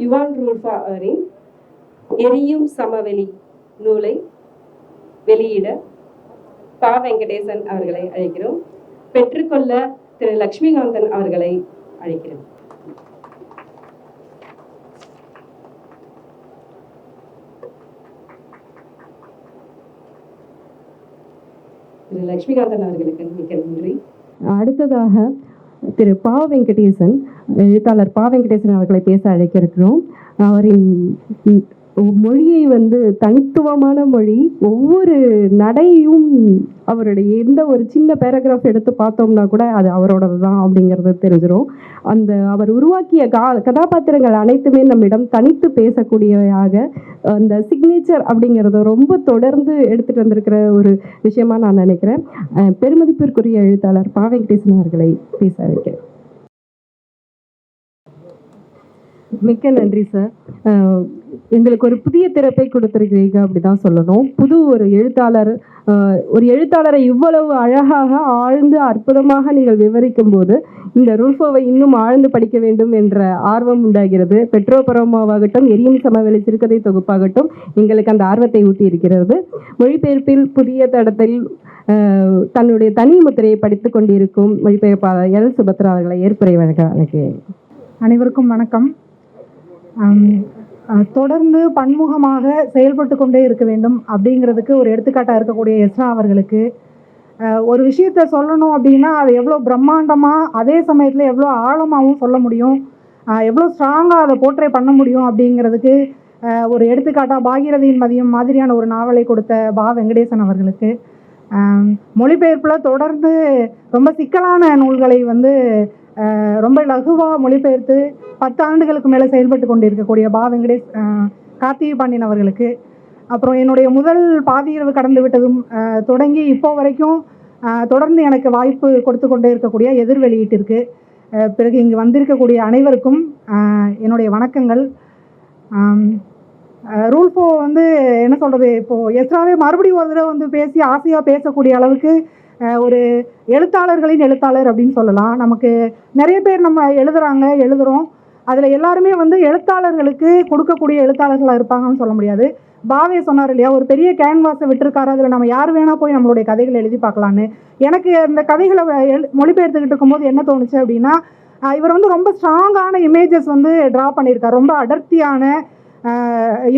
Yuan ரூல்ஃபா அவரின் எரியும் சமவெளி நூலை வெளியிட பா. வெங்கடேசன் அவர்களை அழைக்கிறோம். பெற்றுக்கொள்ள திரு லட்சுமிகாந்தன் அவர்களை அழைக்கிறோம். திரு லட்சுமிகாந்தன் அவர்களுக்கு மிக்க நன்றி. அடுத்ததாக திரு பா. வெங்கடேசன், எழுத்தாளர் பா. வெங்கடேசன் அவர்களை பேச அழைக்க இருக்கிறோம். அவரின் மொழியை தனித்துவமான மொழி. ஒவ்வொரு நடையும் அவருடைய எந்த ஒரு சின்ன பேராகிராஃப் எடுத்து பார்த்தோம்னா கூட அது அவரோடது தான் அப்படிங்கிறது தெரிஞ்சிடும். அவர் உருவாக்கிய கதாபாத்திரங்கள் அனைத்துமே நம்மிடம் தனித்து பேசக்கூடியவையாக அந்த சிக்னேச்சர் அப்படிங்கிறத ரொம்ப தொடர்ந்து எடுத்துகிட்டு வந்திருக்கிற ஒரு விஷயமா நான் நினைக்கிறேன். பெருமதிப்பிற்குரிய எழுத்தாளர் பா. வெங்கடேசன் அவர்களை பேச அழைக்கிறேன். மிக்க நன்றி சார். எங்களுக்கு ஒரு புதிய திறப்பை கொடுத்துருக்கிறீங்க அப்படிதான் சொல்லணும். புது ஒரு எழுத்தாளரை இவ்வளவு அழகாக ஆழ்ந்து அற்புதமாக நீங்கள் விவரிக்கும் போது இந்த ரூல்ஃபோவை இன்னும் ஆழ்ந்து படிக்க வேண்டும் என்ற ஆர்வம் உண்டாகிறது. பெட்ரோபரோமாவாகட்டும், எரியும் சமவெளி சிறுகதை தொகுப்பாகட்டும் எங்களுக்கு அந்த ஆர்வத்தை ஊட்டி இருக்கிறது. மொழிபெயர்ப்பில் புதிய தடத்தில் தன்னுடைய தனி முத்திரையை படித்துக் கொண்டிருக்கும் மொழிபெயர்ப்பாளர் எல். சுபத்ரா அவர்களை ஏற்புரை வழங்க அழைக்கிறேன். அனைவருக்கும் வணக்கம். தொடர்ந்து பன்முகமாக செயல்பட்டு கொண்டே இருக்க வேண்டும் அப்படிங்கிறதுக்கு ஒரு எடுத்துக்காட்டாக இருக்கக்கூடிய எஸ்ரா அவர்களுக்கு ஒரு விஷயத்த சொல்லணும் அப்படின்னா அது எவ்வளோ பிரம்மாண்டமாக, அதே சமயத்தில் எவ்வளோ ஆழமாகவும் சொல்ல முடியும், எவ்வளோ ஸ்ட்ராங்காக அதை போர்ட்ரே பண்ண முடியும் அப்படிங்கிறதுக்கு ஒரு எடுத்துக்காட்டாக பாகீரதியின் மதியம் மாதிரியான ஒரு நாவலை கொடுத்த பா. வெங்கடேசன் அவர்களுக்கு, மொழிபெயர்ப்பில் தொடர்ந்து ரொம்ப சிக்கலான நூல்களை ரொம்ப லகுவாக மொழிபெயர்த்து 10 ஆண்டுகளுக்கு மேலே செயல்பட்டு கொண்டிருக்கக்கூடிய பா. கார்த்திகை பாண்டியன் அவர்களுக்கு, அப்புறம் என்னுடைய முதல் பாதியிரவு கடந்து விட்டதும் தொடங்கி இப்போ வரைக்கும் தொடர்ந்து எனக்கு வாய்ப்பு கொடுத்து கொண்டே இருக்கக்கூடிய எதிர் வெளியீட்டிற்கு, பிறகு இங்கு வந்திருக்கக்கூடிய அனைவருக்கும் என்னுடைய வணக்கங்கள். ரூல்ஃபோ என்ன சொல்கிறது, இப்போது எஸ்ராவே மறுபடியும் ஒரு தடவை பேசி ஆசையாக பேசக்கூடிய அளவுக்கு ஒரு எழுத்தாளர்களின் எழுத்தாளர் அப்படின்னு சொல்லலாம். நமக்கு நிறைய பேர் நம்ம எழுதுகிறோம். அதில் எல்லாருமே எழுத்தாளர்களுக்கு கொடுக்கக்கூடிய எழுத்தாளர்களாக இருப்பாங்கன்னு சொல்ல முடியாது. பாவே சொன்னார் இல்லையா, ஒரு பெரிய கேன்வாஸை விட்டுருக்காரு, அதில் நம்ம யார் வேணால் போய் நம்மளுடைய கதைகளை எழுதி பார்க்கலான்னு. எனக்கு இந்த கதைகளை மொழிபெயர்த்துக்கிட்டு இருக்கும்போது என்ன தோணுச்சு அப்படின்னா, இவர் ரொம்ப ஸ்ட்ராங்கான இமேஜஸ் ட்ரா பண்ணியிருக்காரு. ரொம்ப அடர்த்தியான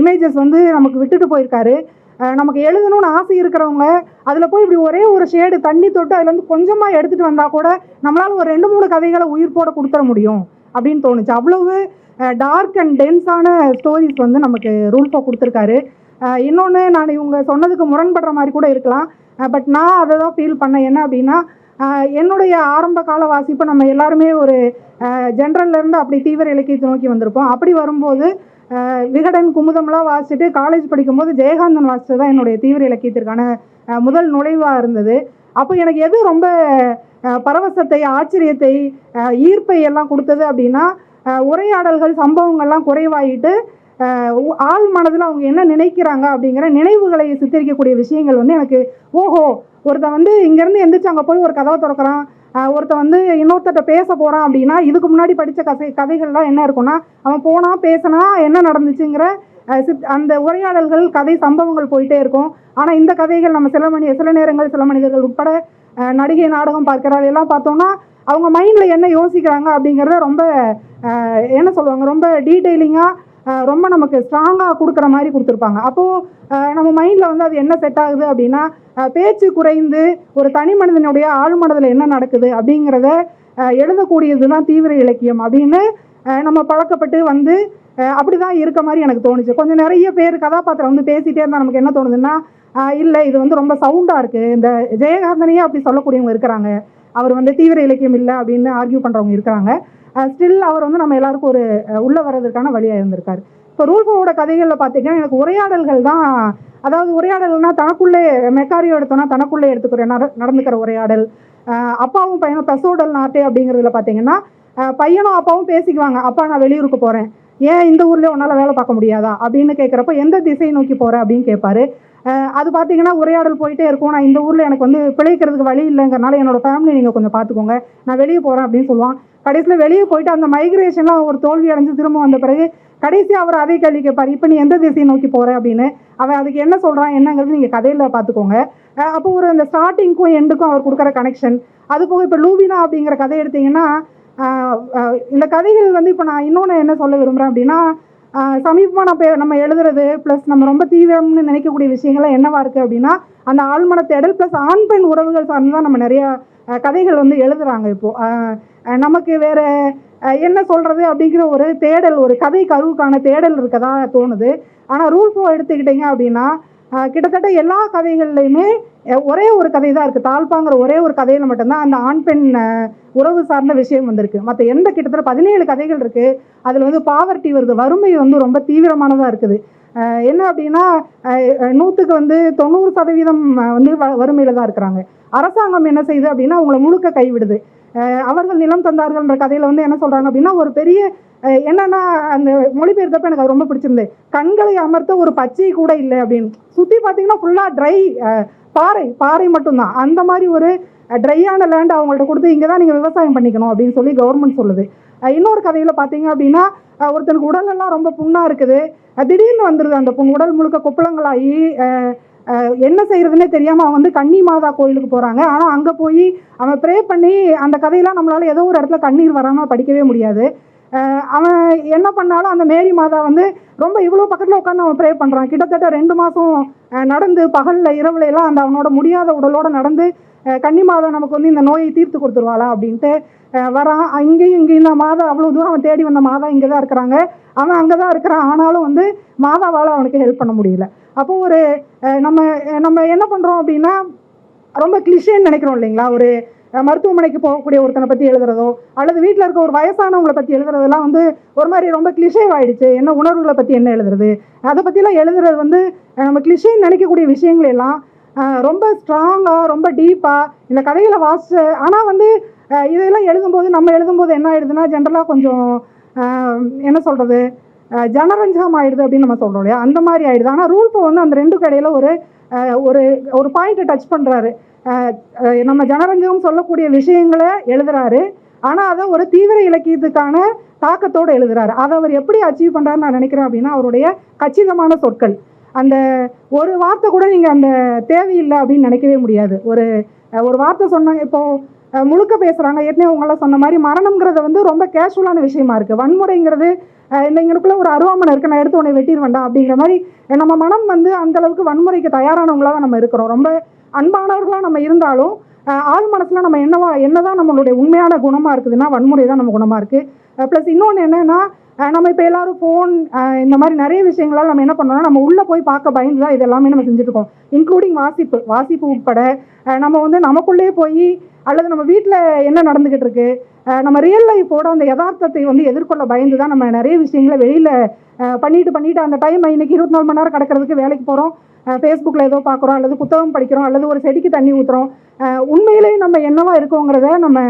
இமேஜஸ் நமக்கு விட்டுட்டு போயிருக்காரு. நமக்கு எழுதணும்னு ஆசை இருக்கிறவங்க அதில் போய் இப்படி ஒரே ஒரு ஷேடு தண்ணி தொட்டு அதில் கொஞ்சமாக எடுத்துகிட்டு வந்தால் கூட நம்மளால் ஒரு 2-3 கதைகளை உயிர்ப்போட கொடுத்துட முடியும் அப்படின்னு தோணுச்சு. அவ்வளவு டார்க் அண்ட் டென்ஸான ஸ்டோரிஸ் நமக்கு ரூல்ஃபோ கொடுத்துருக்காரு. இன்னொன்று, நான் இவங்க சொன்னதுக்கு முரண்படுற மாதிரி கூட இருக்கலாம், பட் நான் அதை தான் ஃபீல் பண்ணேன். என்ன அப்படின்னா, என்னுடைய ஆரம்ப கால வாசிப்பு நம்ம எல்லாருமே ஒரு ஜென்ரல்லேருந்து அப்படி தீவிர இலக்கியத்தை நோக்கி வந்திருப்போம். அப்படி வரும்போது விகடன், குமுதம்லாம் வாசிச்சுட்டு காலேஜ் படிக்கும்போது ஜெயகாந்தன் வாசிச்சது தான் என்னுடைய தீவிர இலக்கியத்திற்கான முதல் நுழைவாக இருந்தது. அப்போ எனக்கு எது ரொம்ப பரவசத்தை, ஆச்சரியத்தை, ஈர்ப்பை எல்லாம் கொடுத்தது அப்படின்னா, உரையாடல்கள், சம்பவங்கள்லாம் குறைவாயிட்டு ஆள் மனதில் அவங்க என்ன நினைக்கிறாங்க அப்படிங்கிற நினைவுகளை சித்தரிக்கக்கூடிய விஷயங்கள் எனக்கு ஓஹோ, ஒருத்தன் இங்கேருந்து எந்திரிச்சு அங்கே போய் ஒரு கதவை திறக்கிறான், ஒருத்தன் இன்னொருத்தட்ட பேச போகிறான் அப்படின்னா இதுக்கு முன்னாடி படித்த கதைகள்லாம் என்ன இருக்குன்னா, அவன் போனால் பேசினா என்ன நடந்துச்சுங்கிற அந்த உரையாடல்கள், கதை, சம்பவங்கள் போயிட்டே இருக்கும். ஆனால் இந்த கதைகள் நம்ம சில நேரங்கள் சில மனிதர்கள் உட்பட நடிகை, நாடகம் பார்க்கிறாள் எல்லாம் பார்த்தோம்னா அவங்க மைண்டில் என்ன யோசிக்கிறாங்க அப்படிங்கிறத ரொம்ப என்ன சொல்லுவாங்க, ரொம்ப டீட்டெயிலிங்காக ரொம்ப நமக்கு ஸ்ட்ராங்காக கொடுக்குற மாதிரி கொடுத்துருப்பாங்க. அப்போது நம்ம மைண்டில் அது என்ன செட் ஆகுது அப்படின்னா, பேச்சு குறைந்து ஒரு தனி மனிதனுடைய ஆழ் மனதில் என்ன நடக்குது அப்படிங்கிறத எழுதக்கூடியது தான் தீவிர இலக்கியம் அப்படின்னு நம்ம பழக்கப்பட்டு அப்படி தான் இருக்க மாதிரி எனக்கு தோணுச்சு. கொஞ்சம் நிறைய பேர் கதாபாத்திரம் பேசிகிட்டே இருந்தால் நமக்கு என்ன தோணுதுன்னா, இல்லை இது ரொம்ப சவுண்டாக இருக்குது. இந்த ஜெயகாந்தனையே அப்படி சொல்லக்கூடியவங்க இருக்கிறாங்க, அவர் தீவிர இலக்கியம் இல்லை அப்படின்னு ஆர்கியூ பண்ணுறவங்க இருக்கிறாங்க. ஸ்டில் அவர் நம்ம எல்லாருக்கும் ஒரு உள்ளே வர்றதுக்கான வழியாக இருந்திருக்காரு. இப்போ ரூல்ஃபோவோட கதைகளில் பார்த்தீங்கன்னா எனக்கு உரையாடல்கள் தான், அதாவது உரையாடல்னால் தனக்குள்ளே மெக்காரியோ எடுத்தோன்னா தனக்குள்ளே நடந்துக்கிற உரையாடல், அப்பாவும் பையனும் பெசோடல் நாட்டே அப்படிங்கிறதுல பார்த்தீங்கன்னா பையனும் அப்பாவும் பேசிக்குவாங்க. அப்பா, நான் வெளியூருக்கு போகிறேன், ஏன் இந்த ஊர்லேயே உன்னால் வேலை பார்க்க முடியாதா அப்படின்னு கேட்குறப்ப எந்த திசையை நோக்கி போகிற அப்படின்னு கேட்பாரு. அது பார்த்தீங்கன்னா உரையாடல் போயிட்டே இருக்கும். நான் இந்த ஊரில் எனக்கு பிழைக்கிறதுக்கு வழி இல்லைங்கிறனால என்னோடய ஃபேமிலி நீங்கள் கொஞ்சம் பார்த்துக்கோங்க, நான் வெளியே போகிறேன் அப்படின்னு சொல்லுவான். கடைசியில் வெளியே போயிட்டு அந்த மைக்ரேஷன்லாம் ஒரு தோல்வி அடைஞ்சு திரும்ப வந்த பிறகு கடைசியாக அவர் அதே கேள்வி கேட்பார், இப்போ நீ எந்த திசையை நோக்கி போகிற அப்படின்னு. அவன் அதுக்கு என்ன சொல்கிறான் என்னங்கிறது நீங்கள் கதையில் பார்த்துக்கோங்க. அப்போ ஒரு அந்த ஸ்டார்டிங்க்கும் எண்டுக்கும் அவர் கொடுக்குற கனெக்ஷன். அது போக இப்போ லூவினா அப்படிங்கிற கதை எடுத்திங்கன்னா இந்த கதைகள் வந்து இப்போ நான் இன்னொன்று என்ன சொல்ல விரும்புகிறேன் அப்படின்னா, சமீபமாக நம்ம எழுதுறது ப்ளஸ் நம்ம ரொம்ப தீவிரம்னு நினைக்கக்கூடிய விஷயங்கள்லாம் என்னவா இருக்குது அப்படின்னா, அந்த ஆழ்மன தேடல் ப்ளஸ் ஆண் பெண் உறவுகள் சார்ந்து தான் நம்ம நிறையா கதைகள் வந்து எழுதுகிறாங்க இப்போது. நமக்கு வேறு என்ன சொல்கிறது அப்படிங்கிற ஒரு தேடல், ஒரு கதை கருவுக்கான தேடல் இருக்கதா தோணுது. ஆனால் ரூல்ஃபோ எடுத்துக்கிட்டிங்க அப்படின்னா கிட்டத்தட்ட எல்லா கதைகள்லையுமே ஒரே ஒரு கதை தான் இருக்குது. தாழ்பாங்கிற ஒரே ஒரு கதையில் மட்டும்தான் அந்த ஆண் பெண் உறவு சார்ந்த விஷயம் வந்திருக்கு. மற்ற எந்த கிட்டத்தட்ட 17 கதைகள் இருக்குது. அதில் வந்து பாவர்ட்டி வருது, வறுமை வந்து ரொம்ப தீவிரமானதாக இருக்குது. என்ன அப்படின்னா 100க்கு வந்து 90% வந்து வறுமையில் தான் இருக்கிறாங்க. அரசாங்கம் என்ன செய்யுது அப்படின்னா அவங்கள முழுக்க கைவிடுது. அவர்கள் நிலம் தந்தார்கள்ன்ற கதையில் வந்து என்ன சொல்கிறாங்க அப்படின்னா ஒரு பெரிய என்னன்னா அந்த மொழிபெயர்த்தப்ப எனக்கு அது ரொம்ப பிடிச்சிருந்தது. கண்களை அமர்த்த ஒரு பச்சை கூட இல்லை அப்படின்னு. சுற்றி பார்த்தீங்கன்னா ஃபுல்லாக ட்ரை பாறை மட்டும்தான். அந்த மாதிரி ஒரு ட்ரையான லேண்ட் அவங்கள்ட்ட கொடுத்து இங்கே தான் நீங்கள் விவசாயம் பண்ணிக்கணும் அப்படின்னு சொல்லி கவர்மெண்ட் சொல்லுது. இன்னொரு கதையில் பார்த்தீங்க அப்படின்னா ஒருத்தனுக்கு உடலெல்லாம் ரொம்ப புண்ணாக இருக்குது. திடீர்னு வந்துடுது அந்த புண், உடல் முழுக்க கொப்பளங்களாகி என்ன செய்கிறதுனே தெரியாமல் அவன் வந்து கன்னி மாதா கோயிலுக்கு போகிறாங்க. ஆனால் அங்கே போய் அவன் ப்ரே பண்ணி அந்த கதையெல்லாம் நம்மளால் ஏதோ ஒரு இடத்துல கண்ணீர் வராமல் படிக்கவே முடியாது. அவன் என்ன பண்ணாலும் அந்த மேரி மாதா வந்து ரொம்ப இவ்வளோ பக்கத்தில் உட்காந்து அவன் ப்ரே பண்ணுறான். கிட்டத்தட்ட 2 மாதம் நடந்து பகலில் இரவுல எல்லாம் அந்த அவனோட முடியாத உடலோடு நடந்து கன்னி மாதா நமக்கு வந்து இந்த நோயை தீர்த்து கொடுத்துருவாளா அப்படின்ட்டு வரான். இங்கேயும் இந்த மாதா அவ்வளோ தூரம் அவன் தேடி வந்த மாதா இங்கே தான் இருக்கிறாங்க, அவன் அங்கே தான் இருக்கிறான். ஆனாலும் வந்து மாதாவால் அவனுக்கு ஹெல்ப் பண்ண முடியல. அப்போ ஒரு நம்ம என்ன பண்ணுறோம் அப்படின்னா ரொம்ப கிளிஷேன்னு நினைக்கிறோம் இல்லைங்களா. ஒரு மருத்துவமனைக்கு போகக்கூடிய ஒருத்தனை பற்றி எழுதுறதோ அல்லது வீட்டில் இருக்க ஒரு வயசானவங்களை பற்றி எழுதுறதெல்லாம் வந்து ஒரு மாதிரி ரொம்ப கிளிஷே ஆகிடுச்சு. என்ன உணர்வுகளை பற்றி என்ன எழுதுறது, அதை பற்றிலாம் எழுதுறது வந்து நம்ம கிளிஷேன்னு நினைக்கக்கூடிய விஷயங்கள் எல்லாம் ரொம்ப ஸ்ட்ராங்காக ரொம்ப டீப்பாக இந்த கதைகளை வாசிச்சு. ஆனால் வந்து இதெல்லாம் நம்ம எழுதும்போது என்ன ஆயிடுதுன்னா ஜென்ரலாக கொஞ்சம் என்ன சொல்கிறது ஜனரஞ்சகம் ஆயிடுது அப்படின்னு நம்ம சொல்கிறோம் இல்லையா, அந்த மாதிரி ஆயிடுது. ஆனால் ரூல்ஃபோ வந்து அந்த ரெண்டுக்கு இடையில ஒரு பாயிண்ட்டை டச் பண்ணுறாரு. நம்ம ஜனரஞ்சகம் சொல்லக்கூடிய விஷயங்களை எழுதுறாரு, ஆனால் அதை ஒரு தீவிர இலக்கியத்துக்கான தாக்கத்தோடு எழுதுறாரு. அதை அவர் எப்படி அச்சீவ் பண்ணுறாருன்னு நான் நினைக்கிறேன் அப்படின்னா அவருடைய கச்சிதமான சொற்கள். அந்த ஒரு வார்த்தை கூட நீங்கள் அந்த தேவையில்லை அப்படின்னு நினைக்கவே முடியாது. ஒரு வார்த்தை சொன்னாங்க இப்போது முழுக்க பேசுகிறாங்க. ஏற்கனவே உங்களாம் சொன்ன மாதிரி மரணம்ங்கிறத வந்து ரொம்ப கேஷுவலான விஷயமா இருக்குது. வன்முறைங்கிறது இந்த இங்கனுக்குள்ளே ஒரு அருவாமனை இருக்குது, நான் எடுத்து உடனே வெட்டிடுவேண்டா அப்படிங்கிற மாதிரி நம்ம மனம் வந்து அந்தளவுக்கு வன்முறைக்கு தயாரானவங்களாக தான் நம்ம இருக்கிறோம். ரொம்ப அன்பானவர்களாக நம்ம இருந்தாலும் ஆள் மனசில் நம்ம என்னதான் நம்மளுடைய உண்மையான குணமாக இருக்குதுன்னா வன்முறை தான் நம்ம குணமாக இருக்குது. ப்ளஸ் இன்னொன்று என்னென்னா நம்ம இப்போ எல்லோரும் ஃபோன் இந்த மாதிரி நிறைய விஷயங்களால் நம்ம என்ன பண்ணோம்னா நம்ம உள்ளே போய் பார்க்க பயந்து தான் இது எல்லாமே நம்ம செஞ்சுட்ருக்கோம். இன்க்ளூடிங் வாசிப்பு உட்பட நம்ம வந்து நமக்குள்ளேயே போய் அல்லது நம்ம வீட்டில் என்ன நடந்துக்கிட்டு இருக்கு நம்ம ரியல் லைஃபோட அந்த யதார்த்தத்தை வந்து எதிர்கொள்ள பயந்து தான் நம்ம நிறைய விஷயங்களை வெளியில் பண்ணிட்டு அந்த டைம் இன்றைக்கி 24 மணி நேரம் கிடக்கிறதுக்கு வேலைக்கு போகிறோம், ஃபேஸ்புக்கில் ஏதோ பார்க்குறோம் அல்லது புத்தகம் படிக்கிறோம் அல்லது ஒரு செடிக்கு தண்ணி ஊற்றுறோம். உண்மையிலேயே நம்ம என்னவா இருக்கோங்கிறத நம்ம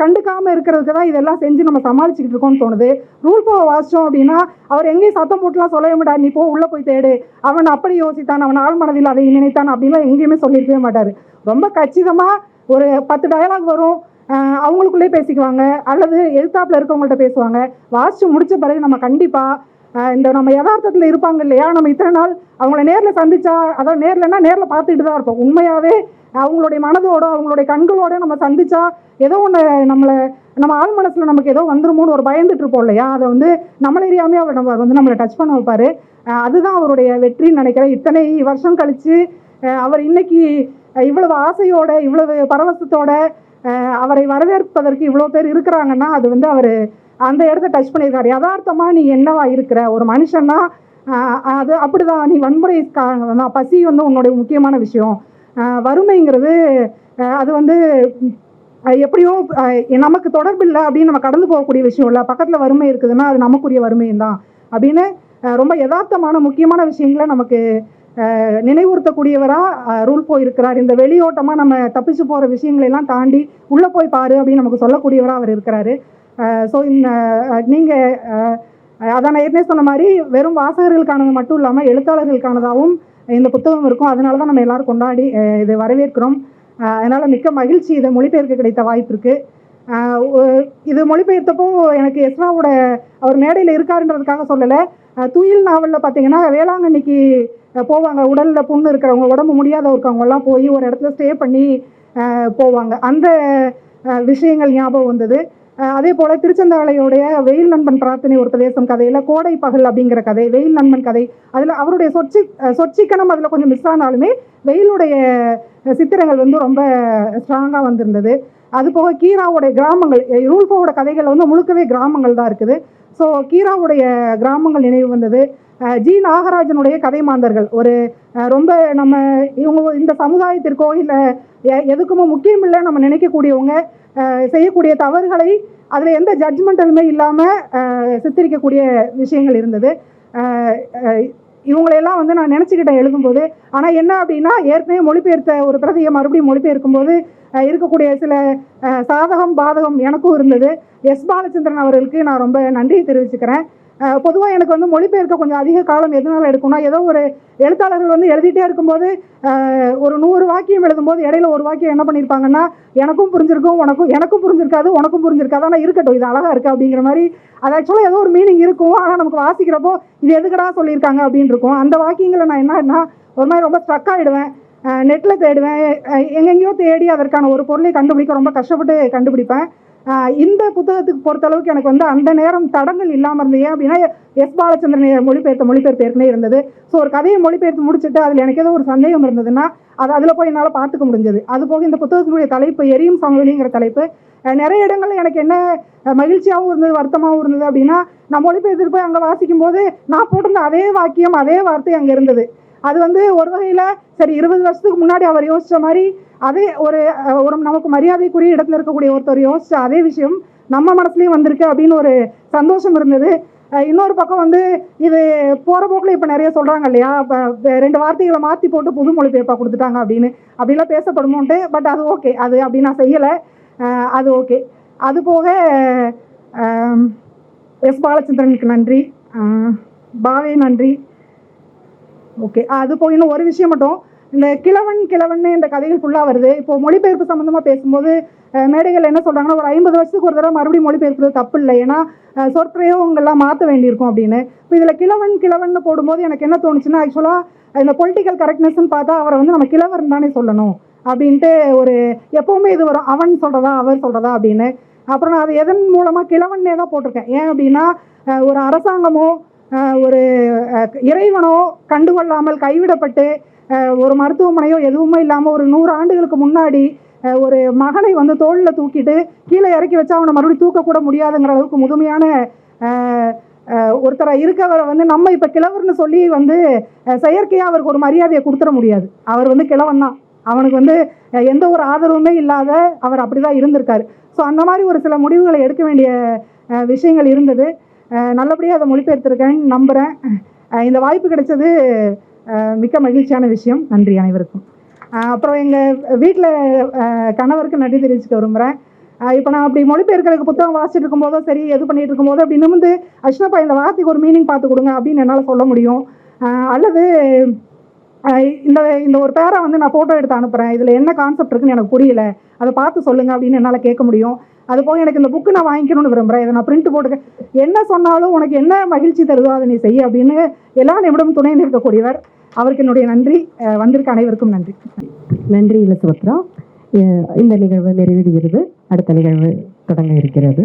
கண்டுக்காமல் இருக்கிறதுக்கு தான் இதெல்லாம் செஞ்சு நம்ம சமாளிச்சுக்கிட்டு இருக்கோம்னு தோணுது. ரூல்ஃபோவை வாசித்தோம் அப்படின்னா அவர் எங்கேயும் சத்தம் போட்டுலாம் சொல்லவே மாட்டார், நீ உள்ளே போய் தேடு, அவன் அப்படி யோசித்தான், அவன் ஆள் மனதில் அதை நினைத்தான் அப்படின்லாம் எங்கேயுமே சொல்லியிருக்கவே மாட்டார். ரொம்ப கச்சிதமாக ஒரு 10 டயலாக் வரும், அவங்களுக்குள்ளே பேசிக்குவாங்க அல்லது எதிர்த்தாப்பில் இருக்கவங்கள்ட்ட பேசுவாங்க. வாசித்து முடித்த பிறகு நம்ம கண்டிப்பாக இந்த நம்ம யதார்த்தத்தில் இருப்பாங்க இல்லையா, நம்ம இத்தனை நாள் அவங்கள நேரில் சந்திச்சா, அதாவது நேரில் பார்த்துட்டு தான் இருப்போம். உண்மையாகவே அவங்களுடைய மனதோட அவங்களுடைய கண்களோட நம்ம சந்திச்சா ஏதோ ஒன்று நம்ம ஆள் மனசில் நமக்கு ஏதோ வந்துருமோன்னு ஒரு பயந்துட்டு இருப்போம் இல்லையா, அதை வந்து நம்மளறியாமே அவர் நம்மளை டச் பண்ண வைப்பார். அதுதான் அவருடைய வெற்றின்னு நினைக்கிறேன். இத்தனை வருஷம் கழித்து அவர் இன்னைக்கு இவ்வளவு ஆசையோட இவ்வளவு பரவசத்தோட அவரை வரவேற்பதற்கு இவ்வளோ பேர் இருக்கிறாங்கன்னா அது வந்து அவர் அந்த இடத்த டச் பண்ணியிருக்காரு. யதார்த்தமாக நீ என்னவா இருக்கிற ஒரு மனுஷன்னா அது அப்படிதான், நீ வன்முறை பசி வந்து உன்னுடைய முக்கியமான விஷயம், வறுமைங்கிறது அது வந்து எப்படியோ நமக்கு தொடர்பில்லை அப்படின்னு நம்ம கடந்து போகக்கூடிய விஷயம் இல்லை, பக்கத்தில் வறுமை இருக்குதுன்னா அது நமக்குரிய வறுமையும் தான் அப்படின்னு ரொம்ப யதார்த்தமான முக்கியமான விஷயங்களை நமக்கு நினைவுறுத்தக்கூடியவராக ரூல்ஃபோ இருக்கிறார். இந்த வெளியோட்டமாக நம்ம தப்பிச்சு போகிற விஷயங்களெல்லாம் தாண்டி உள்ளே போய் பாரு அப்படின்னு நமக்கு சொல்லக்கூடியவராக அவர் இருக்கிறாரு. ஸோ நீங்கள் அதான் நான் ஏற்கனவே சொன்ன மாதிரி வெறும் வாசகர்களுக்கானது மட்டும் இல்லாமல் எழுத்தாளர்களுக்கானதாகவும் இந்த புத்தகம் இருக்கும். அதனால தான் நம்ம எல்லோரும் கொண்டாடி இதை வரவேற்கிறோம். அதனால் மிக்க மகிழ்ச்சி இதை மொழிபெயர்க்க கிடைத்த வாய்ப்பு இருக்குது. இது மொழிபெயர்த்தப்போ எனக்கு எஸ்ராவோட அவர் மேடையில் இருக்காருன்றதுக்காக சொல்லலை. துயில் நாவலில் பார்த்தீங்கன்னா வேளாங்கண்ணிக்கு போவாங்க, உடலில் புண்ணு இருக்கிறவங்க, உடம்பு முடியாதவங்கெல்லாம் போய் ஒரு இடத்துல ஸ்டே பண்ணி போவாங்க. அந்த விஷயங்கள் ஞாபகம் வந்தது. அதே போல் திருச்செந்தாழையோடைய வெயில் நண்பன் பிரார்த்தனை ஒரு பிரதேசம் கதையில் கோடை பகல் அப்படிங்கிற கதை, வெயில் நண்பன் கதை, அதில் அவருடைய சொற்சிக்கனம் அதில் கொஞ்சம் மிஸ் ஆனாலுமே வெயிலுடைய சித்திரங்கள் வந்து ரொம்ப ஸ்ட்ராங்காக வந்திருந்தது. அது போக கீராவுடைய கிராமங்கள், ரூல்ஃபோவோட கதைகள் வந்து முழுக்கவே கிராமங்கள் தான் இருக்குது. ஸோ கீராவுடைய கிராமங்கள் நினைவு வந்தது. ஜி நாகராஜனுடைய கதை மாந்தர்கள் ஒரு ரொம்ப நம்ம இவங்க இந்த சமுதாயத்திற்கோ இல்லை எதுக்குமோ முக்கியம் இல்லை நம்ம நினைக்கக்கூடியவங்க செய்யக்கூடிய தவறுகளை அதில் எந்த ஜட்ஜ்மெண்ட்டுமே இல்லாமல் சித்தரிக்கக்கூடிய விஷயங்கள் இருந்தது. இவங்களையெல்லாம் வந்து நான் நினச்சிக்கிட்டேன் எழுதும்போது. ஆனால் என்ன அப்படின்னா, ஏற்கனவே மொழிபெயர்த்த ஒரு பிரதியை மறுபடியும் மொழிபெயர்க்கும்போது இருக்கக்கூடிய சில சாதகம் பாதகம் எனக்கும் இருந்தது. எஸ் பாலச்சந்திரன் அவர்களுக்கு நான் ரொம்ப நன்றியை தெரிவிச்சுக்கிறேன். பொதுவாக எனக்கு வந்து மொழிபெயர்க்க கொஞ்சம் அதிக காலம் எதனால் எடுக்கும்னா, ஏதோ ஒரு எழுத்தாளர்கள் வந்து எழுதிட்டே இருக்கும்போது ஒரு 100 வாக்கியம் எழுதும்போது இடையில ஒரு வாக்கியம் என்ன பண்ணியிருப்பாங்கன்னா, எனக்கும் புரிஞ்சிருக்கும், எனக்கும் புரிஞ்சிருக்காது, உனக்கும் புரிஞ்சிருக்காது, ஆனால் இருக்கட்டும், இது அழகாக இருக்குது அப்படிங்கிற மாதிரி. அது ஆக்சுவலாக ஏதோ ஒரு மீனிங் இருக்கும், ஆனால் நமக்கு வாசிக்கிறப்போ இது எதுக்கடா சொல்லியிருக்காங்க அப்படின்னு இருக்கும். அந்த வாக்கியங்களை நான் என்னன்னா ஒரு மாதிரி ரொம்ப ஸ்ட்ரக் ஆகிடுவேன். நெட்டில் தேடுவேன், எங்கெங்கேயோ தேடி அதற்கான ஒரு பொருளை கண்டுபிடிக்க ரொம்ப கஷ்டப்பட்டு கண்டுபிடிப்பேன். இந்த புத்தகத்துக்கு பொறுத்தளவுக்கு எனக்கு வந்து அந்த நேரம் தடங்கள் இல்லாமல் இருந்தது. ஏன் அப்படின்னா, எஸ் பாலச்சந்திரன் மொழிபெயர்ப்பு ஏற்கனவே இருந்தது. ஸோ ஒரு கதையை மொழிபெயர்த்து முடிச்சுட்டு அதில் எனக்கு ஏதோ ஒரு சந்தேகம் இருந்ததுன்னா அதில் போய் என்னால் பார்த்துக்க முடிஞ்சது. அதுபோக இந்த புத்தகத்தினுடைய தலைப்பு எரியும் சமவெளிங்கிற தலைப்பு நிறைய இடங்களில் எனக்கு என்ன மகிழ்ச்சியாகவும் இருந்தது, வருத்தமாகவும் இருந்தது அப்படின்னா, நான் மொழிபெயர்த்து போய் அங்கே வாசிக்கும் போது நான் போட்டிருந்த அதே வாக்கியம் அதே வார்த்தை அங்கே இருந்தது. அது வந்து ஒரு வகையில் சரி 20 வருஷத்துக்கு முன்னாடி அவர் யோசித்த மாதிரி அதே ஒரு நமக்கு மரியாதைக்குரிய இடத்துல இருக்கக்கூடிய ஒருத்தர் யோசிச்ச அதே விஷயம் நம்ம மனசுலேயும் வந்திருக்கு அப்படின்னு ஒரு சந்தோஷம் இருந்தது. இன்னொரு பக்கம் வந்து இது போகிற போக்கில் இப்போ நிறைய சொல்கிறாங்க இல்லையா, இப்போ 2 வார்த்தைகளை மாற்றி போட்டு புது மொழிபெயர்ப்பாக கொடுத்துட்டாங்க அப்படின்னு அப்படிலாம் பேசப்படுமோன்ட்டு. பட் அது ஓகே, அது அப்படி நான் செய்யலை, அது ஓகே. அது போக எஸ் பாலச்சந்திரனுக்கு நன்றி, பாவே நன்றி. ஓகே, அது போய் இன்னும் ஒரு விஷயம் மட்டும், இந்த கிழவன்னு இந்த கதைகள் ஃபுல்லாக வருது. இப்போது மொழிபெயர்ப்பு சம்மந்தமாக பேசும்போது மேடைகள் என்ன சொல்கிறாங்கன்னா, ஒரு 50 வருஷத்துக்கு ஒரு தடவை மறுபடியும் மொழிபெயர்க்கிறது தப்பு இல்லை, ஏன்னா சொற்பிரயோகங்கள்லாம் மாற்ற வேண்டியிருக்கும் அப்படின்னு. இப்போ இதில் கிழவன்னு போடும்போது எனக்கு என்ன தோணுச்சுன்னா, ஆக்சுவலாக இந்த பொலிட்டிக்கல் கரெக்ட்னஸ்ன்னு பார்த்தா அவரை வந்து நம்ம கிழவர்னு தானே சொல்லணும் அப்படின்ட்டு ஒரு எப்போவுமே இது வரும், அவன் சொல்கிறதா அவர் சொல்கிறதா அப்படின்னு. அப்புறம் நான் அது எதன் மூலமாக கிழவன்னே தான் போட்டிருக்கேன். ஏன் அப்படின்னா, ஒரு அரசாங்கமோ ஒரு இறைவனோ கண்டுகொள்ளாமல் கைவிடப்பட்டு ஒரு மருத்துவமனையோ எதுவுமே இல்லாமல் ஒரு 100 ஆண்டுகளுக்கு முன்னாடி ஒரு மகனை வந்து தோளில் தூக்கிட்டு கீழே இறக்கி வச்சா அவனை மறுபடியும் தூக்கக்கூட முடியாதுங்கிற அளவுக்கு முதுமையான ஒருத்தரை இருக்கவரை வந்து நம்ம இப்போ கிழவர்னு சொல்லி வந்து செயற்கையாக அவருக்கு ஒரு மரியாதையை கொடுத்துட முடியாது. அவர் வந்து கிழவன் தான், அவனுக்கு வந்து எந்த ஒரு ஆதரவுமே இல்லாத அவர் அப்படி தான் இருந்திருக்காரு. ஸோ அந்த மாதிரி ஒரு சில முடிவுகளை எடுக்க வேண்டிய விஷயங்கள் இருந்தது. நல்லபடியாக அதை மொழிபெயர்த்திருக்கேன்னு நம்புகிறேன். இந்த வாய்ப்பு கிடைச்சது மிக்க மகிழ்ச்சியான விஷயம். நன்றி அனைவருக்கும். அப்புறம் எங்கள் வீட்டில் கணவருக்கு நன்றி தெரிவிச்சுக்க விரும்புகிறேன். இப்போ நான் அப்படி மொழிபெயர்க்கிறதுக்கு புத்தகம் வாசிச்சுட்டு இருக்கும்போதோ சரி எது பண்ணிகிட்டு இருக்கும்போதோ அப்படி நிமிந்து அஷ்னப்பா இந்த வார்த்தைக்கு ஒரு மீனிங் பார்த்து கொடுங்க அப்படின்னு என்னால் சொல்ல முடியும். அல்லது இந்த ஒரு பேரை வந்து நான் ஃபோட்டோ எடுத்து அனுப்புகிறேன், இதில் என்ன கான்செப்ட் இருக்குன்னு எனக்கு புரியல, அதை பார்த்து சொல்லுங்கள் அப்படின்னு என்னால் கேட்க முடியும். அது போக எனக்கு இந்த புக்கு நான் வாங்கிக்கணும்னு விரும்புகிறேன், இதை நான் பிரிண்ட் போட்டுக்க, என்ன சொன்னாலும் உனக்கு என்ன மகிழ்ச்சி தருதோ அதை நீ செய்ய அப்படின்னு எல்லா நிமிடமும் துணை நிற்கக்கூடியவர். அவருக்கு என்னுடைய நன்றி. வந்திருக்க அனைவருக்கும் நன்றி. நன்றி இலசுபத்ரா. இந்த நிகழ்வு நிறைவேறுகிறது, அடுத்த நிகழ்வு தொடங்க இருக்கிறது.